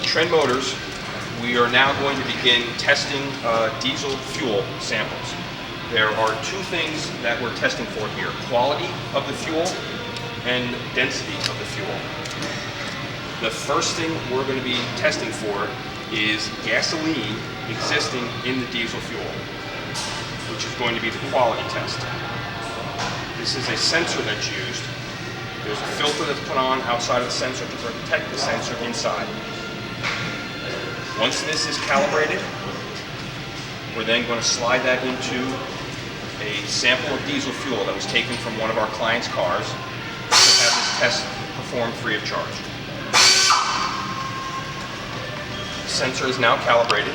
Trend Motors, we are now going to begin testing diesel fuel samples. There are two things that we're testing for here: quality of the fuel and density of the fuel. The first thing we're going to be testing for is gasoline existing in the diesel fuel, which is going to be the quality test. This is a sensor that's used. There's a filter that's put on outside of the sensor to protect the sensor inside. Once this is calibrated, we're then going to slide that into a sample of diesel fuel that was taken from one of our clients' cars to have this test performed free of charge. The sensor is now calibrated.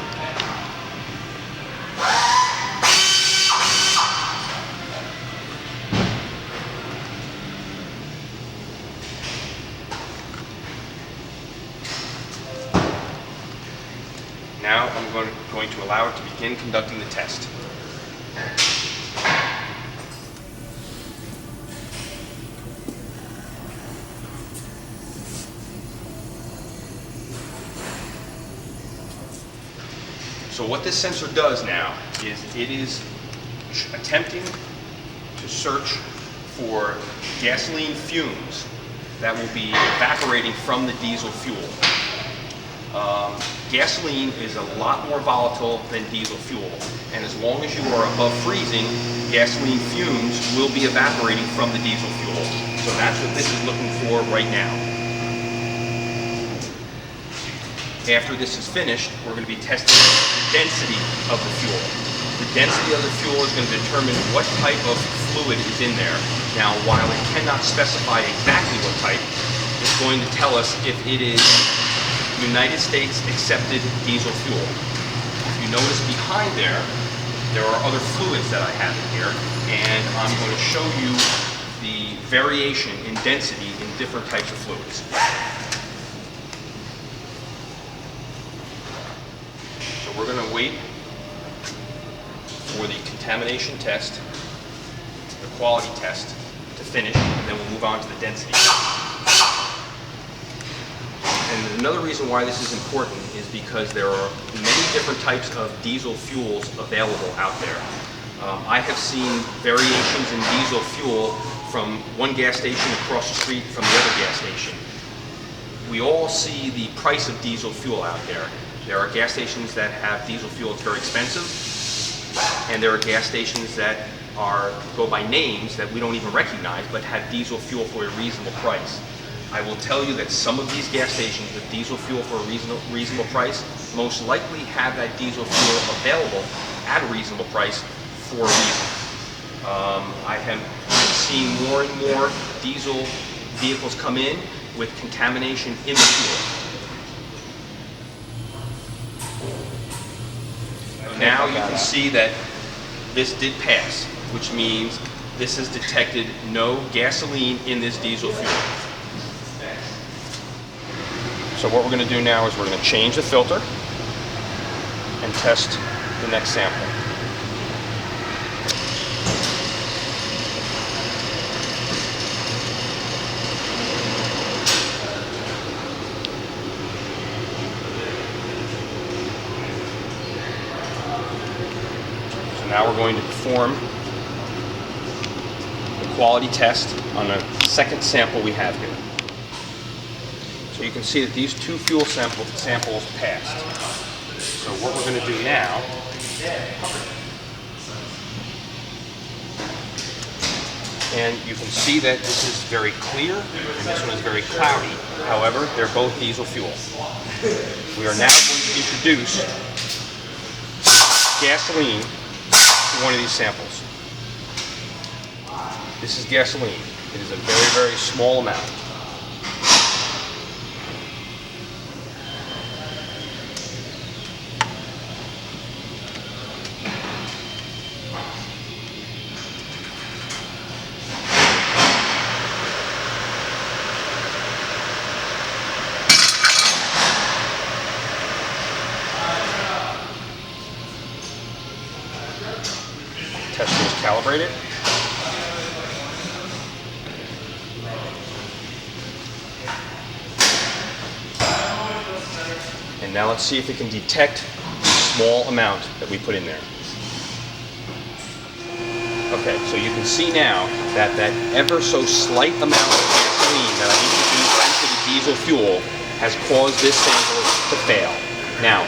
Now I'm going to allow it to begin conducting the test. So what this sensor does now is it is attempting to search for gasoline fumes that will be evaporating from the diesel fuel. Gasoline is a lot more volatile than diesel fuel, and as long as you are above freezing, gasoline fumes will be evaporating from the diesel fuel. So that's what this is looking for right now. After this is finished, we're going to be testing the density of the fuel. The density of the fuel is going to determine what type of fluid is in there. Now, while it cannot specify exactly what type, it's going to tell us if it is United States accepted diesel fuel. If you notice behind there are other fluids that I have in here, and I'm going to show you the variation in density in different types of fluids. So we're going to wait for the contamination test, the quality test, to finish, and then we'll move on to the density. And another reason why this is important is because there are many different types of diesel fuels available out there. I have seen variations in diesel fuel from one gas station across the street from the other gas station. We all see the price of diesel fuel out there. There are gas stations that have diesel fuel that's very expensive, and there are gas stations that go by names that we don't even recognize but have diesel fuel for a reasonable price. I will tell you that some of these gas stations with diesel fuel for a reasonable price most likely have that diesel fuel available at a reasonable price for a reason. I have seen more and more diesel vehicles come in with contamination in the fuel. Now you can see that this did pass, which means this has detected no gasoline in this diesel fuel. So what we're going to do now is we're going to change the filter and test the next sample. So now we're going to perform the quality test on the second sample we have here. So you can see that these two fuel samples passed. So what we're going to do now and you can see that this is very clear and this one is very cloudy. However, they're both diesel fuel. We are now going to introduce gasoline to one of these samples. This is gasoline. It is a very, very small amount. Tester is calibrated. And now let's see if it can detect the small amount that we put in there. Okay, so you can see now that that ever so slight amount of gasoline that I introduced into the diesel fuel has caused this sample to fail. Now,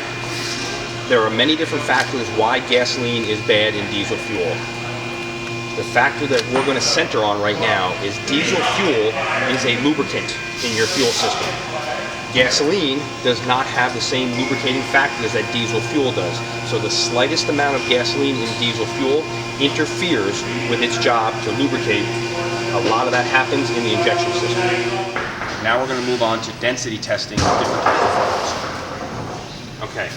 there are many different factors why gasoline is bad in diesel fuel. The factor that we're going to center on right now is diesel fuel is a lubricant in your fuel system. Gasoline does not have the same lubricating factors that diesel fuel does. So the slightest amount of gasoline in diesel fuel interferes with its job to lubricate. A lot of that happens in the injection system. Now we're going to move on to density testing of different types of fuels. Okay.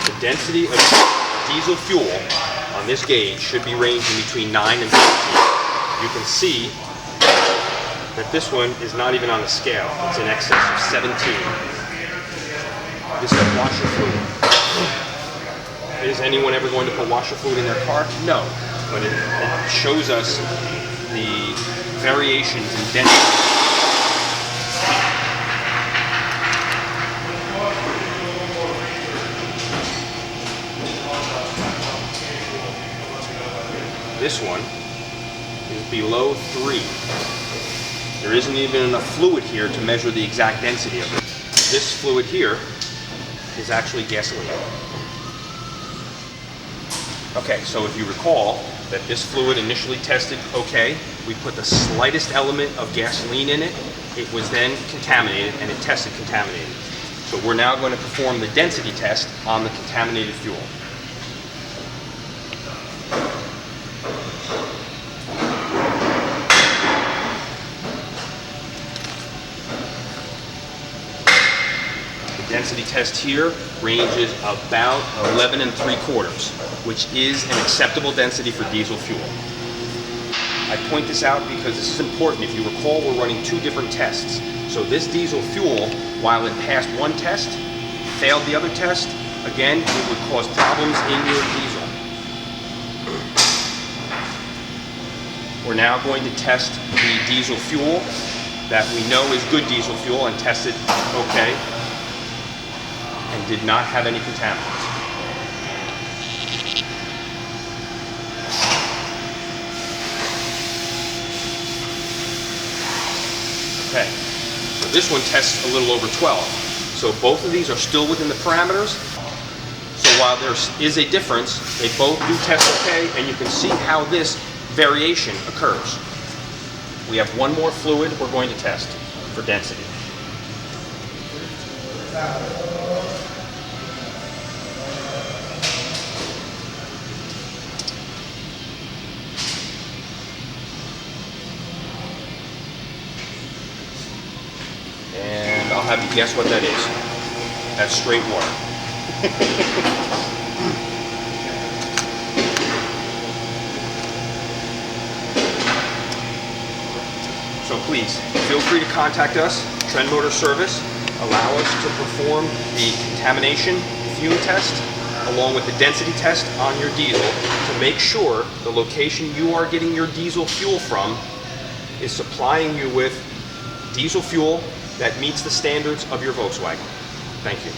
The density of diesel fuel on this gauge should be ranging between 9 and 15. You can see that this one is not even on the scale. It's in excess of 17. This is washer fluid. Is anyone ever going to put washer fluid in their car? No, but it shows us the variations in density. This one is below 3. There isn't even enough fluid here to measure the exact density of it. This fluid here is actually gasoline. Okay, so if you recall that this fluid initially tested okay, we put the slightest element of gasoline in it, it was then contaminated and it tested contaminated. So we're now going to perform the density test on the contaminated fuel. Density test here ranges about 11 3/4, which is an acceptable density for diesel fuel. I point this out because this is important. If you recall, we're running 2 different tests. So this diesel fuel, while it passed one test, failed the other test, again, it would cause problems in your diesel. We're now going to test the diesel fuel that we know is good diesel fuel and test it okay, and did not have any contaminants. Okay, so this one tests a little over 12. So both of these are still within the parameters. So while there is a difference, they both do test okay, and you can see how this variation occurs. We have one more fluid we're going to test for density. And I'll have you guess what that is. That's straight water. So please, feel free to contact us, Trend Motor Service. Allow us to perform the contamination fume test along with the density test on your diesel to make sure the location you are getting your diesel fuel from is supplying you with diesel fuel that meets the standards of your Volkswagen. Thank you.